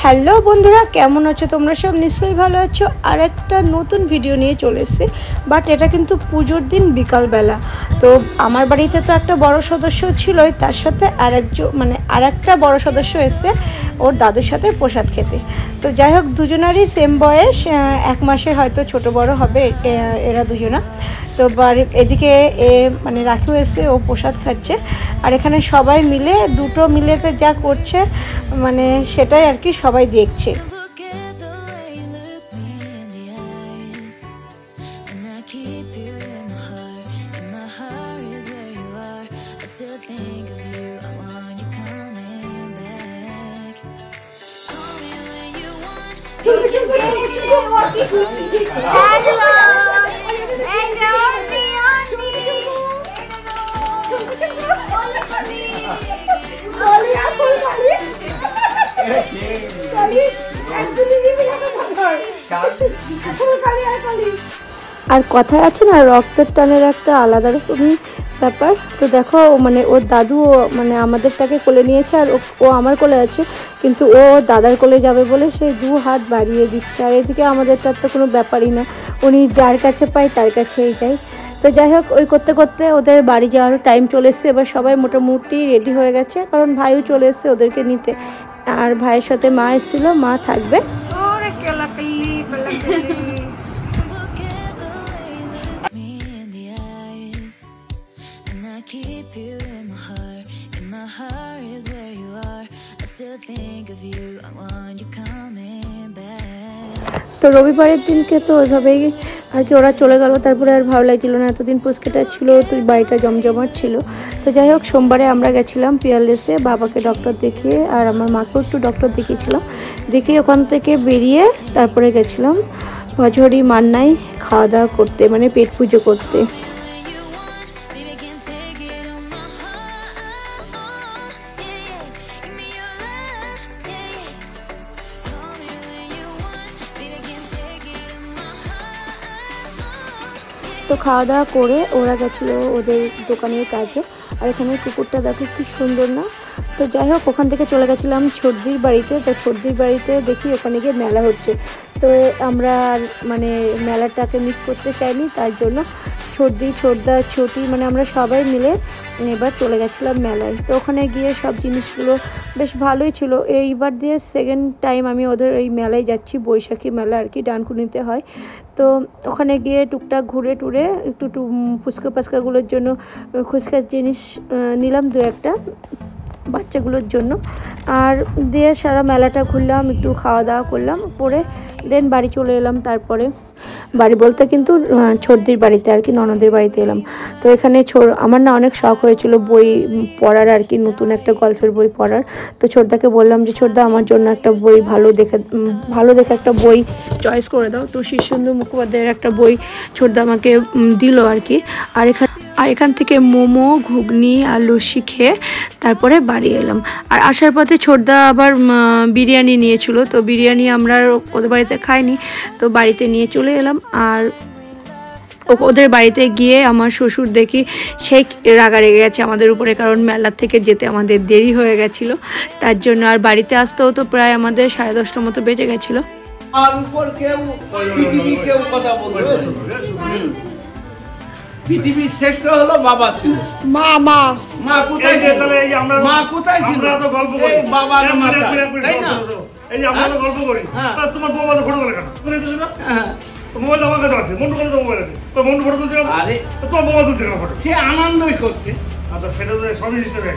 Hello বন্ধুরা, কেমন আছো তোমরা? সব নিশ্চয়ই ভালো আছো। আর একটা নতুন ভিডিও নিয়ে চলে এসেছি, বাট এটা কিন্তু পুজোর দিন বিকালবেলা। তো আমার বাড়িতে তো একটা বড় সদস্য ছিলই, তার সাথে আর একটা বড় সদস্য এসে ওর দাদুর সাথে প্রসাদ খেতে। তো যাই হোক, দুজনারই সেম বয়স, 1 মাসে হয়তো ছোট বড় হবে এরা দুজনা। তো এদিকে রাখিও এসে ও প্রসাদ খাচ্ছে, আর এখানে সবাই মিলে দুটো মিলেতে যা করছে সেটাই আর কি সবাই দেখছে। আর কথায় আছে না, রক্তের টানের একটা আলাদা রকমই ব্যাপার। তো দেখো ওর দাদু আমাদেরটাকে কোলে নিয়েছে, আর ও আমার কোলে আছে, কিন্তু ও দাদার কোলে যাবে বলে সেই 2 হাত বাড়িয়ে দিচ্ছে। আর এদিকে আমাদেরটার তো কোনো ব্যাপারই না, উনি যার কাছে পায় তার কাছেই যায়। তো যাই হোক, ওই করতে করতে ওদের বাড়ি যাওয়ার টাইম চলে এসছে। এবার সবাই মোটামুটি রেডি হয়ে গেছে, কারণ ভাইও চলে এসছে ওদেরকে নিতে। আর ভাইয়ের সাথে মা এসেছিলো, মা থাকবে। তো রবিবারের দিনকে তো ওইভাবেই আর কি ওরা চলে গেল। তারপরে আর ভালো লাগছিল না, এতদিন পুচকেটা ছিল, তো বাড়িটা জমজমাট ছিল। তো যাই হোক, সোমবারে আমরা গেছিলাম পিয়ারলেসে বাবাকে ডক্টর দেখিয়ে, আর আমার মাকেও একটু ডক্টর দেখিয়েছিলাম। দেখিয়ে ওখান থেকে বেরিয়ে তারপরে গেছিলাম ভজহরি মান্নায় খাওয়া দাওয়া করতে, পেট পুজো করতে। তো খাওয়া দাওয়া করে ওরা গেছিলো ওদের দোকানের কাজে। আর এখানে কুকুরটা দেখো কি সুন্দর না। তো যাই হোক, ওখান থেকে চলে গেছিলাম ছর্দির বাড়িতে। তো ছর্দির বাড়িতে দেখি ওখানে গিয়ে মেলা হচ্ছে। তো আমরা মেলাটাকে মিস করতে চাইনি, তার জন্য ছোটদা ছোটি আমরা সবাই মিলে এবার চলে গেছিলাম মেলায়। তো ওখানে গিয়ে সব জিনিসগুলো বেশ ভালোই ছিল। এইবার দিয়ে সেকেন্ড টাইম আমি ওদের এই মেলায় যাচ্ছি, বৈশাখী মেলা আর কি, ডানকুনিতে হয়। তো ওখানে গিয়ে টুকটাক ঘুরে টুরে একটু ফুচকা পাচকাগুলোর জন্য খুচখাচ জিনিস নিলাম, 2-1টা বাচ্চাগুলোর জন্য। আর দিয়ে সারা মেলাটা ঘুরলাম, একটু খাওয়া দাওয়া করলাম, পরে দেন বাড়ি চলে এলাম। তারপরে বাড়ি বলতে কিন্তু ছর্দির বাড়িতে আর কি, ননদের বাড়িতে এলাম। তো এখানে আমার না অনেক শখ হয়েছিল বই পড়ার আর কি, নতুন একটা গল্পের বই পড়ার। তো ছোটদাকে বললাম যে ছোটদা, আমার জন্য একটা বই ভালো দেখে একটা বই চয়েস করে দাও। তো শীর্ষেন্দু মুখোপাধ্যায়ের একটা বই ছোটদা আমাকে দিল আর কি। আর এখান থেকে মোমো, ঘুগনি আর লস্যি খেয়ে তারপরে বাড়ি এলাম। আর আসার পথে ছোটদা আবার বিরিয়ানি নিয়েছিল। তো বিরিয়ানি আমরা ওদের বাড়িতে খাইনি, তো বাড়িতে নিয়ে চলে এলাম। আর ওদের বাড়িতে গিয়ে আমার শ্বশুর দেখি সেই রাগা রেগে গেছে আমাদের উপরে, কারণ মেলার থেকে যেতে আমাদের দেরি হয়ে গেছিলো, তার জন্য। আর বাড়িতে আসতেও তো প্রায় আমাদের 10:30 মতো বেজে গেছিলো। পৃথিবীর শ্রেষ্ঠ হলো বাবা ছিল, মা কোথায় ছিল? মা কোথায় ছিল? আমরা তো গল্প করি, বাবা আর মা, তাই না? এই যে আমরা তো গল্প করি, তার তোমার বউ বাবা ফটো করে কেন করে দিছ না? হ্যাঁ, মোবাইল আমার কাছে আছে, মন্টু করে তো মোবাইল আছে, তো মন্টু ফটো তুলছে। আরে তোমার বাবা তুলছে কেন ফটো? সে আনন্দই করছে। আচ্ছা, সেটা তো সবই সিস্টেমে,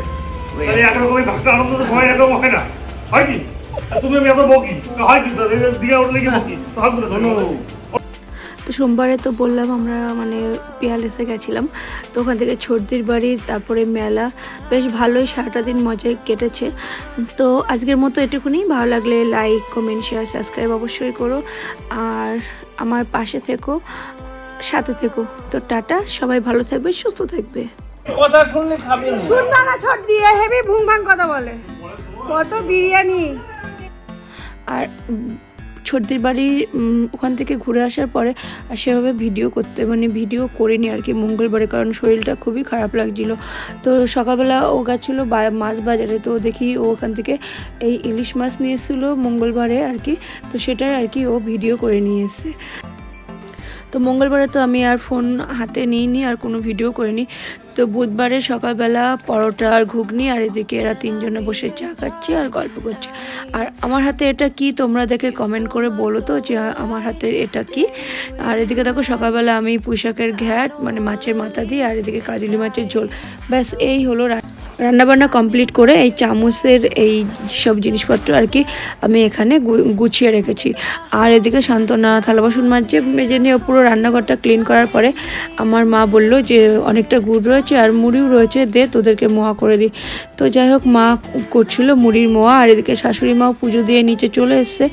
তাহলে একরকমই ভাগটা আনন্দ তো সবাই একরকম হয় না, হয় কি? তুমি আমি এত বকি হয় কি? দিয়ে উঠলে কি বকি হয়? তো সোমবারে তো বললাম আমরা পিয়ারলেসে গেছিলাম। তো ওখান থেকে ছর্দির বাড়ি, তারপরে মেলা, বেশ ভালোই সারাটা দিন মজায় কেটেছে। তো আজকের মতো এটুকুনি। ভালো লাগলে লাইক, কমেন্ট, শেয়ার, সাবস্ক্রাইব অবশ্যই করো, আর আমার পাশে থেকো, সাথে থেকো। তো টাটা, সবাই ভালো থাকবে, সুস্থ থাকবে। কথা শুনলে খাবে শুনবা না, ছোট দিয়ে হেভি ভুং ভাং কথা বলে, কত বিরিয়ানি। আর ছর্দির বাড়ির ওখান থেকে ঘুরে আসার পরে আর সেভাবে ভিডিও করিনি আর কি মঙ্গলবারে, কারণ শরীরটা খুবই খারাপ লাগছিল। তো সকালবেলা ও গেছিলো মাছ বাজারে, তো দেখি ও ওখান থেকে এই ইলিশ মাছ নিয়ে এসেছিলো মঙ্গলবারে আর কি, তো সেটাই আর কি ও ভিডিও করে নিয়ে এসে। তো মঙ্গলবারে তো আমি আর ফোন হাতে নিইনি আর কোনো ভিডিও করিনি। তো বুধবারে সকালবেলা পরোটা আর ঘুগনি, আর এদিকে এরা তিনজনে বসে চা খাচ্ছে আর গল্প করছে। আর আমার হাতে এটা কি তোমরা দেখে কমেন্ট করে বলো তো যে আমার হাতে এটা কি। আর এদিকে দেখো সকালবেলা আমি পুঁইশাকের ঘ্যাট মানে মাছের মাথা দিয়ে, আর এদিকে কাজলি মাছের ঝোল, ব্যাস এই হলো রান্নাবান্না কমপ্লিট করে এই চামচের এই সব জিনিসপত্র আর কি আমি এখানে গুছিয়ে রেখেছি। আর এদিকে শান্তনা থালা বাসন মেজে নিয়ে পুরো রান্নাঘরটা ক্লিন করার পরে আমার মা বলল যে অনেকটা গুড় রয়েছে আর মুড়িও রয়েছে, দে তোদেরকে মোয়া করে দিই। তো যাই হোক মা করছিল মুড়ির মোয়া, আর এদিকে শাশুড়ি মাও পুজো দিয়ে নিচে চলে এসছে।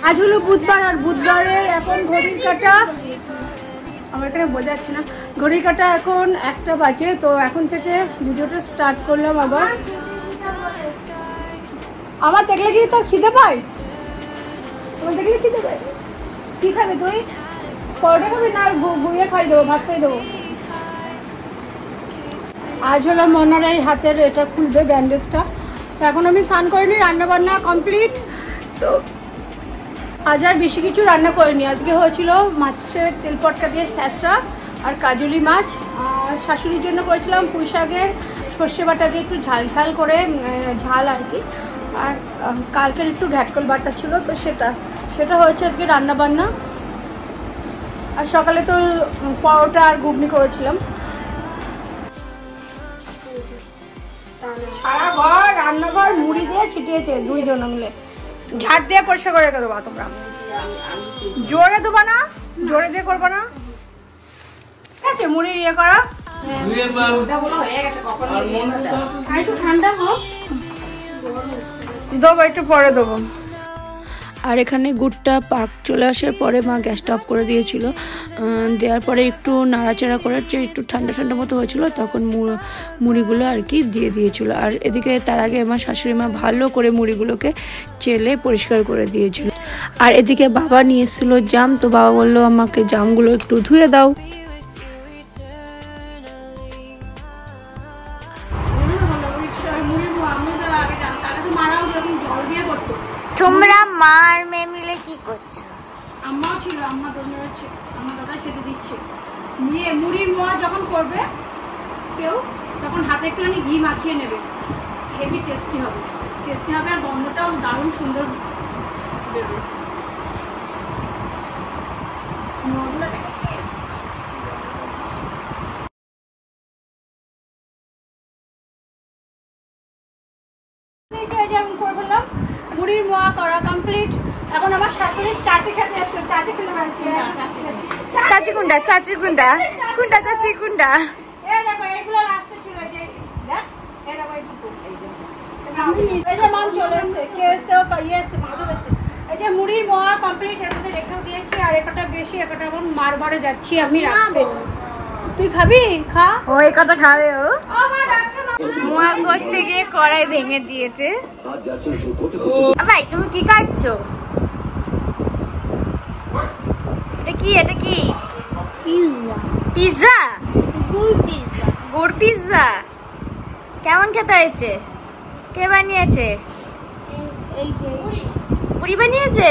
আজ হলো বুধবার, আর বুধবারে এখন ঘড়ির কাটা আমার এখানে বোঝা যাচ্ছে না, ঘড়ির কাটা এখন 1টা বাজে। তো এখন থেকে ভিডিওটা স্টার্ট করলাম। আমার দেখলে কি তোর খিদে পায়? তোমার দেখলে খিদে পায়? কি খাবে তুই? পরোটা খাবি না গুঁড়িয়ে খাই দেবো, ভাত খাই দেবো? আজ হলো মনার এই হাতের এটা খুলবে ব্যান্ডেজটা। তো এখন আমি স্নান করিনি, রান্না বান্না কমপ্লিট। তো আজ আর বেশি কিছু রান্না করিনি। আজকে হয়েছিল মাছের তেল পটকা দিয়ে স্যাঁচড়া আর কাজলি মাছ, আর শাশুড়ির জন্য করেছিলাম পুঁইশাকের সর্ষে বাটা দিয়ে একটু ঝাল ঝাল করে ঝাল আর কি। আর কালকের একটু ঘ্যাটকল বাটা ছিল, তো সেটা হয়েছে আজকে রান্না বান্না। আর সকালে তো পরোটা আর ঘুগনি করেছিলাম। সারা ঘর রান্নাঘর মুড়ি দিয়ে ছিটিয়েছে দুইজন মিলে, ঝাড় দিয়ে পরিষ্কার করে রেখে দেবো। তোমরা জোরে দেবো না, জোরে দিয়ে করবো না, ঠিক আছে? মুড়ি ইয়ে করা একটু ঠান্ডা হোক, দেবো একটু পরে দেবো। আর এখানে গুড়টা পাক চলে আসার পরে মা গ্যাসটা অফ করে দিয়েছিল, দেওয়ার পরে একটু নাড়াচাড়া করে একটু ঠান্ডা ঠান্ডা মতো হয়েছিল, তখন মুড়িগুলো আর কি দিয়ে দিয়েছিল। আর এদিকে তার আগে আমার শাশুড়ি মা ভালো করে মুড়িগুলোকে চেলে পরিষ্কার করে দিয়েছিল। আর এদিকে বাবা নিয়ে এসেছিলো জাম, তো বাবা বললো আমাকে জামগুলো একটু ধুয়ে দাও। তোমরা মা আর মেয়ে মিলে কি করছো? আম্মাও ছিল, আম্মা দোনো আছে, আমার দাদা খেতে দিচ্ছে। নিয়ে মুড়ির মোয়া যখন করবে কেউ, তখন হাতে একটুখানি ঘি মাখিয়ে নেবে, হেভি টেস্টি হবে আর গন্ধটাও দারুণ সুন্দর বেরোবে। মুড়ির মোয়া করা কমপ্লিট। এখন আমার শাশুড়ি চাচি খেতে এসছে, চাচি খেলে চাচি কোনটা? চাচি কোনটা? কোনটা চাচি কোনটা? এই দেখো এইগুলো লাস্টে ছিল, এই যে দেখ, এই দেখো এই দুটো, এই যে মাম চলে এসছে, কে এসছে? ও ইয়ে এসছে, মাধব এসছে। এই যে মুড়ির মোয়া কমপ্লিট, এর মধ্যে রেখেও দিয়েছি। আর একটা বেশি, একটা এখন মার ঘরে যাচ্ছি আমি রাখতে। তুই খাবি? খা। ও এই কথা খাবে ও? আমার ডাকছে না। মোয়া করতে গিয়ে কড়াই ভেঙে দিয়েছে। ভাই তুমি কি খাচ্ছো? এটা কি? এটা কি? পিৎজা। গুড় পিৎজা কেমন খেতে হয়েছে? কে বানিয়েছে? বুড়ি বানিয়েছে।